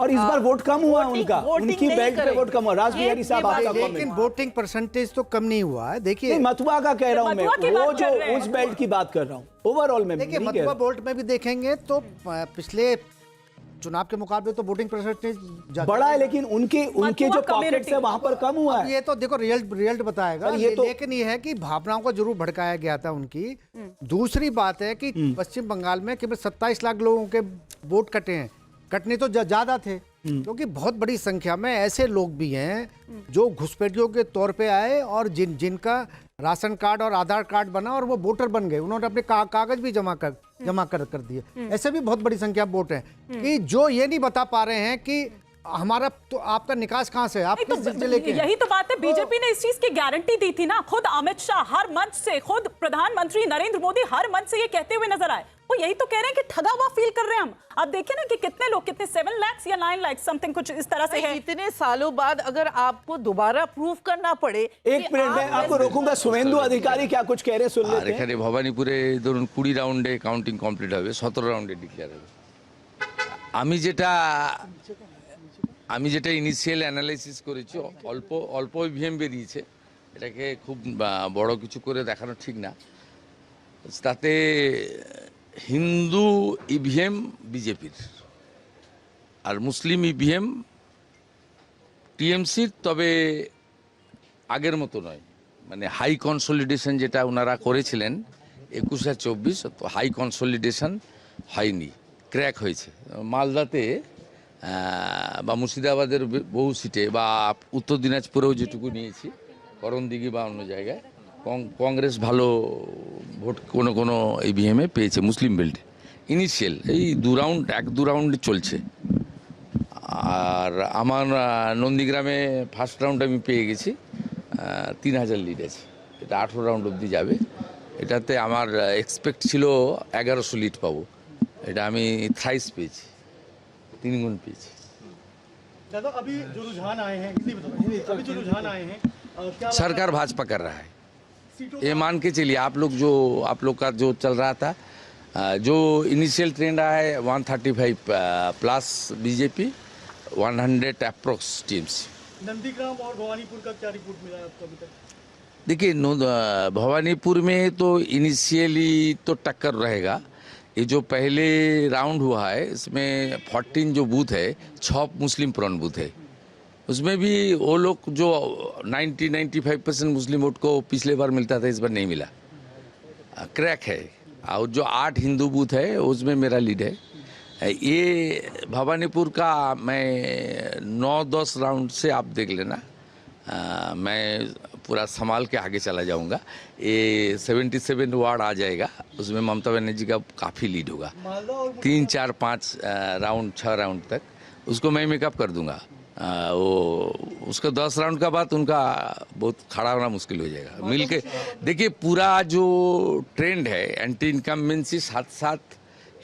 और इस बार वोट कम हुआ उनका, उनकी बेल्ट पे वोट कम हुआ। राज बिहारी साहब आपका कमेंट। लेकिन वोटिंग परसेंटेज तो कम नहीं हुआ है। देखिए मथुआ का कह रहा हूं मैं, वो जो उस बेल्ट की बात कर रहा हूं, ओवरऑल में देखिए मथुआ बेल्ट में भी देखेंगे तो पिछले चुनाव के मुकाबले तो वोटिंग परसेंटेज बड़ा है, लेकिन उनके जो पॉकेट्स है वहां पर कम हुआ है। ये तो देखो रिजल्ट बताएगा। लेकिन ये है कि भावनाओं को जरूर भड़काया गया था उनकी। दूसरी बात है कि पश्चिम बंगाल में केवल 27 लाख लोगों के वोट कटे हैं। कटने तो ज्यादा थे, क्योंकि बहुत बड़ी संख्या में ऐसे लोग भी हैं जो घुसपैठियों के तौर पे आए और जिनका राशन कार्ड और आधार कार्ड बना और वो वोटर बन गए। उन्होंने अपने कागज भी जमा कर दिए। ऐसे भी बहुत बड़ी संख्या वोट है कि जो ये नहीं बता पा रहे हैं कि हमारा तो आपका निकास कहां से, आप किस जिले के? यही तो बात है। बीजेपी ने इस चीज की गारंटी दी थी ना। खुद अमित शाह हर मंच से, खुद प्रधानमंत्री नरेंद्र मोदी हर मंच से ये कहते हुए नजर आए। वो यही तो कह रहे हैं कि ठगा हुआ फील कर रहे हैं हम। आप देखिए ना कि कितने लोग, कितने 7 लाख या 9 लाख समथिंग कुछ इस तरह से है। इतने सालों बाद अगर आपको दोबारा प्रूफ करना पड़े। एक मिनट में आपको रोकूंगा। शुभेंदु अधिकारी क्या कुछ कह रहे, सुन लेते हैं। ভবানীপুরে ধরুন 20 রাউন্ডে কাউন্টিং কমপ্লিট হবে, 17 রাউন্ডে ডিক্লেয়ার হবে। আমি যেটা ইনিশিয়াল অ্যানালাইসিস করেছি, অল্প ইভিএম বেরিয়েছে। এটাকে খুব বড় কিছু করে দেখানো ঠিক না। তাতে হিন্দু ইভিএম বিজেপির আর মুসলিম ইভিএম টিএমসির, তবে আগের মতো নয়। মানে হাই কনসলিডেশন যেটা ওনারা করেছিলেন 21 আর 24, তো হাই কনসলিডেশন হয়নি, ক্র্যাক হয়েছে। মালদাতে বা মুর্শিদাবাদের বহু সিটে বা উত্তর দিনাজপুরেও যেটুকু নিয়েছি, করণদিঘি বা অন্য জায়গায় কংগ্রেস ভালো ভোট কোনো ইভিএমে পেয়েছে মুসলিম বেল্টে। ইনিশিয়াল এই 1-2 রাউন্ড চলছে। আর আমার নন্দীগ্রামে ফার্স্ট রাউন্ড আমি পেয়ে গেছি, 3000 লিড আছে। এটা 18 রাউন্ড অবধি যাবে। এটাতে আমার এক্সপেক্ট ছিল 1100 লিড পাবো, এটা আমি থ্রাইস পেয়েছি, 3 गुण पीछे। दादा अभी जो रुझान आए हैं, अभी जो रुझान आए हैं, क्या सरकार भाजपा कर रहा है, ये मान के चलिए। आप लोग का जो चल रहा था, जो इनिशियल ट्रेंड रहा है 135 plus BJP, 100 approx teams. Nandigram और भवानीपुर का क्या रिपोर्ट मिला है आपको अभी तक? देखिए भवानीपुर में तो इनिशियली तो टक्कर रहेगा। ये जो पहले राउंड हुआ है इसमें 14 जो बूथ है, 6 मुस्लिम प्रॉन बूथ है। उसमें भी वो लोग जो 90-95% मुस्लिम वोट को पिछले बार मिलता था, इस बार नहीं मिला, क्रैक है। और जो 8 हिंदू बूथ है उसमें मेरा लीड है। ये भवानीपुर का मैं 9-10 राउंड से आप देख लेना, मैं पूरा संभाल के आगे चला जाऊंगा। ये 77 वार्ड आ जाएगा, उसमें ममता बनर्जी का काफ़ी लीड होगा। 3, 4, 5 राउंड 6 राउंड तक उसको मैं मेकअप कर दूंगा। वो उसका 10 राउंड का बाद उनका बहुत खड़ा होना मुश्किल हो जाएगा। मिल के देखिए पूरा जो ट्रेंड है एंटी इनकम्बेंसी साथ साथ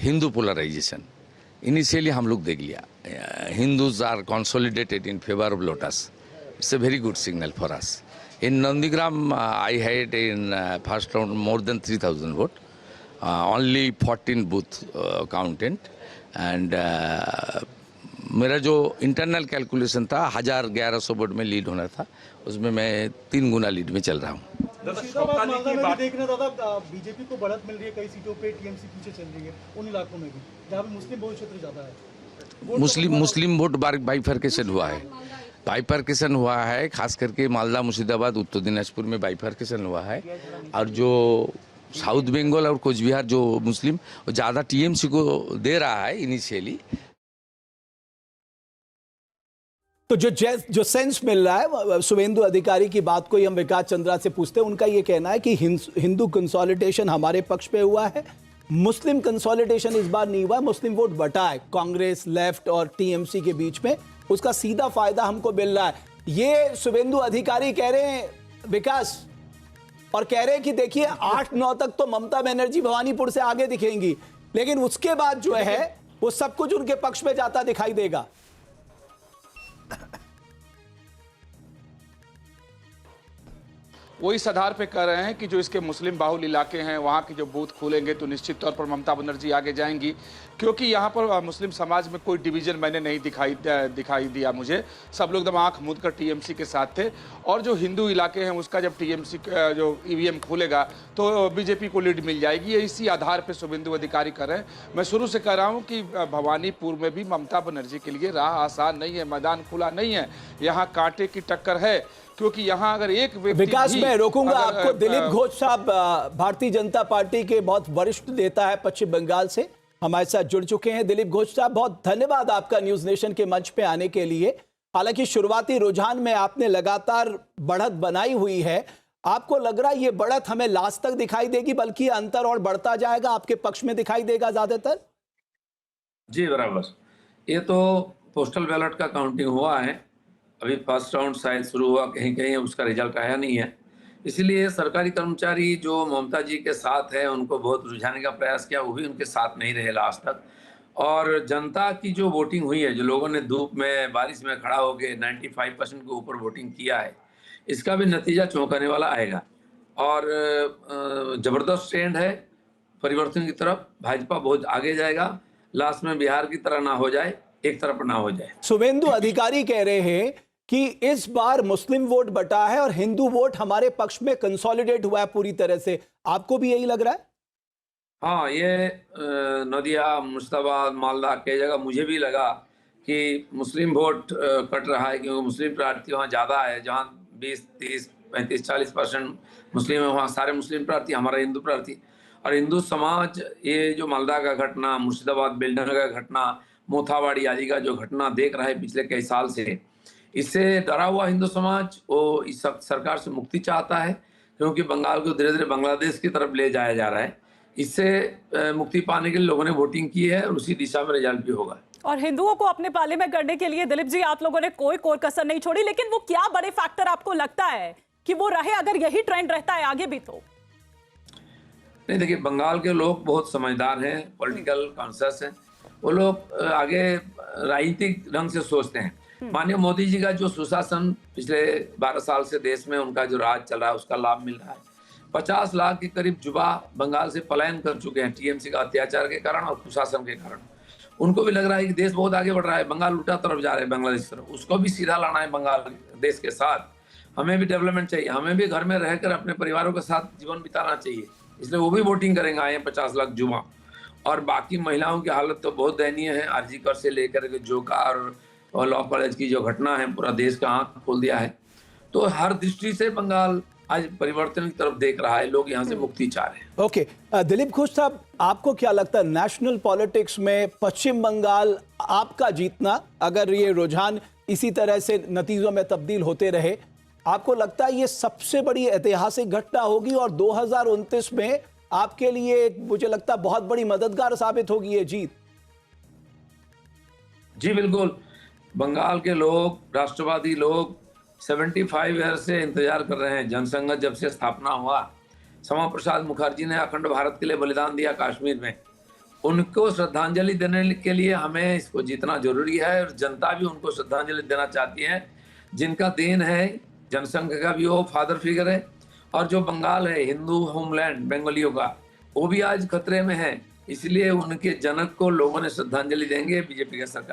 हिंदू पोलराइजेशन, इनिशियली हम लोग देख लिया। Hindus are consolidated in favour of lotus. It's a very good signal for us. In Nandigram, I had in first round more than 3000 vote, only 14 booth counted, and मेरा जो internal calculation था 1100 vote में lead होना था, उसमें मैं 3 गुना lead में चल रहा हूँ। देखना दादा, बीजेपी को बढ़त मिल रही है कई सीटों पे, टीएमसी पीछे चल रही है उन इलाकों में भी जहाँ पे मुस्लिम बहुल क्षेत्र ज्यादा है। मुस्लिम वोट बाइफरकेशन हुआ है, खास करके मालदा, मुर्शिदाबाद, उत्तर दिनाजपुर में बाइफरकेशन हुआ है। और जो साउथ बंगाल और कोच बिहार जो मुस्लिम ज़्यादा टीएमसी को दे रहा है इनिशियली। तो जो सेंस मिल रहा है शुभेंदु अधिकारी की बात को ही हम विकास चंद्रा से पूछते हैं। उनका ये कहना है कि हिंदू कंसोलिडेशन हमारे पक्ष पे हुआ है, मुस्लिम कंसोलिडेशन इस बार नहीं हुआ। मुस्लिम वोट बटा है कांग्रेस, लेफ्ट और टीएमसी के बीच में, उसका सीधा फायदा हमको मिल रहा है। ये शुभेंदु अधिकारी कह रहे हैं विकास, और कह रहे हैं कि देखिए 8-9 तक तो ममता बनर्जी भवानीपुर से आगे दिखेंगी, लेकिन उसके बाद जो है वो सब कुछ उनके पक्ष में जाता दिखाई देगा। वो इस आधार पे कह रहे हैं कि जो इसके मुस्लिम बाहुल इलाके हैं वहाँ के जो बूथ खुलेंगे तो निश्चित तौर पर ममता बनर्जी आगे जाएंगी, क्योंकि यहाँ पर मुस्लिम समाज में कोई डिवीजन मैंने नहीं दिखाई दिया मुझे। सब लोग एकदम आंख मूंद कर टीएमसी के साथ थे। और जो हिंदू इलाके हैं उसका जब टीएमसी जो ईवीएम खुलेगा तो बीजेपी को लीड मिल जाएगी। ये इसी आधार पर शुभेंदु अधिकारी कर रहे हैं। मैं शुरू से कह रहा हूँ कि भवानीपुर में भी ममता बनर्जी के लिए राह आसान नहीं है, मैदान खुला नहीं है, यहाँ कांटे की टक्कर है, क्योंकि यहाँ अगर एक विकास में रोकूंगा आपको। दिलीप घोष साहब भारतीय जनता पार्टी के बहुत वरिष्ठ नेता है पश्चिम बंगाल से, हमारे साथ जुड़ चुके हैं। दिलीप घोष साहब, बहुत धन्यवाद आपका न्यूज नेशन के मंच पे आने के लिए। हालांकि शुरुआती रुझान में आपने लगातार बढ़त बनाई हुई है, आपको लग रहा है ये बढ़त हमें लास्ट तक दिखाई देगी, बल्कि अंतर और बढ़ता जाएगा, आपके पक्ष में दिखाई देगा ज्यादातर? जी बराबर। ये तो पोस्टल बैलेट का काउंटिंग हुआ है, अभी फर्स्ट राउंड शायद शुरू हुआ, कहीं कहीं उसका रिजल्ट आया नहीं है। इसलिए सरकारी कर्मचारी जो ममता जी के साथ है उनको बहुत रुझाने का प्रयास किया, वो भी उनके साथ नहीं रहे लास्ट तक। और जनता की जो वोटिंग हुई है, जो लोगों ने धूप में बारिश में खड़ा होकर 95% के ऊपर वोटिंग किया है, इसका भी नतीजा चौंकाने वाला आएगा। और ज़बरदस्त ट्रेंड है परिवर्तन की तरफ। भाजपा बहुत आगे जाएगा, लास्ट में बिहार की तरह ना हो जाए, एक तरफ ना हो जाए। शुभेंदु अधिकारी कह रहे हैं कि इस बार मुस्लिम वोट बटा है और हिंदू वोट हमारे पक्ष में कंसोलिडेट हुआ है पूरी तरह से। आपको भी यही लग रहा है? हाँ, ये नदिया, मुर्शिदाबाद, मालदा कई जगह मुझे भी लगा कि मुस्लिम वोट कट रहा है, क्योंकि मुस्लिम प्रार्थी वहाँ ज़्यादा है। जहाँ 20, 30, 35, 40% मुस्लिम है, वहाँ सारे मुस्लिम प्रार्थी, हमारा हिंदू प्रार्थी। और हिंदू समाज, ये जो मालदा का घटना, मुर्शिदाबाद बेलडंगा का घटना, मोथावाड़ी आदि का जो घटना देख रहा है पिछले कई साल से, इससे डरा हुआ हिंदू समाज वो इस सरकार से मुक्ति चाहता है, क्योंकि बंगाल को धीरे धीरे बांग्लादेश की तरफ ले जाया जा रहा है। इससे मुक्ति पाने के लिए लोगों ने वोटिंग की है और उसी दिशा में रिजल्ट भी होगा। और हिंदुओं को अपने पाले में करने के लिए दिलीप जी आप लोगों ने कोई कसर नहीं छोड़ी, लेकिन वो क्या बड़े फैक्टर आपको लगता है कि वो रहे, अगर यही ट्रेंड रहता है आगे भी? तो नहीं, देखिए, बंगाल के लोग बहुत समझदार हैं, पॉलिटिकल कॉन्शियस हैं। वो लोग आगे राजनीतिक ढंग से सोचते हैं। माननीय मोदी जी का जो सुशासन पिछले 12 साल से देश में उनका जो राज चल रहा है उसका लाभ मिल रहा है। 50 लाख के करीब युवा बंगाल से पलायन कर चुके हैं टीएमसी का अत्याचार के कारण और कुशासन के कारण। उनको भी लग रहा है कि देश बहुत आगे बढ़ रहा है, बंगाल उल्टा तरफ जा रहे हैं, बांग्लादेश तरफ। उसको भी सीधा लाना है बंगाल देश के साथ। हमें भी डेवलपमेंट चाहिए, हमें भी घर में रहकर अपने परिवारों के साथ जीवन बिताना चाहिए। इसलिए वो भी वोटिंग करेंगे, आए 50 लाख युवा। और बाकी महिलाओं की हालत तो बहुत दयनीय है। आरजीकर से लेकर के जोका और लॉ कॉलेज की जो घटना है, पूरा देश का आंख खोल दिया है। तो हर दृष्टि से बंगाल आज परिवर्तन की तरफ देख रहा है, लोग यहाँ से मुक्ति चाह रहे हैं। ओके, दिलीप घोष साहब, आपको क्या लगता है नेशनल पॉलिटिक्स में पश्चिम बंगाल आपका जीतना, अगर ये रुझान इसी तरह से नतीजों में तब्दील होते रहे, आपको लगता है ये सबसे बड़ी ऐतिहासिक घटना होगी और 2029 में आपके लिए मुझे लगता है बहुत बड़ी मददगार साबित होगी ये जीत? जी बिल्कुल। बंगाल के लोग, राष्ट्रवादी लोग 75 ईयर से इंतजार कर रहे हैं। जनसंघ जब से स्थापना हुआ, श्यामा प्रसाद मुखर्जी ने अखंड भारत के लिए बलिदान दिया कश्मीर में, उनको श्रद्धांजलि देने के लिए हमें इसको जीतना जरूरी है। और जनता भी उनको श्रद्धांजलि देना चाहती है, जिनका देन है। जनसंघ का भी वो फादर फिगर है। और जो बंगाल है, हिंदू होमलैंड बंगालियों का, वो भी आज खतरे में है। इसलिए उनके जनक को लोगों ने श्रद्धांजलि देंगे बीजेपी की सरकार।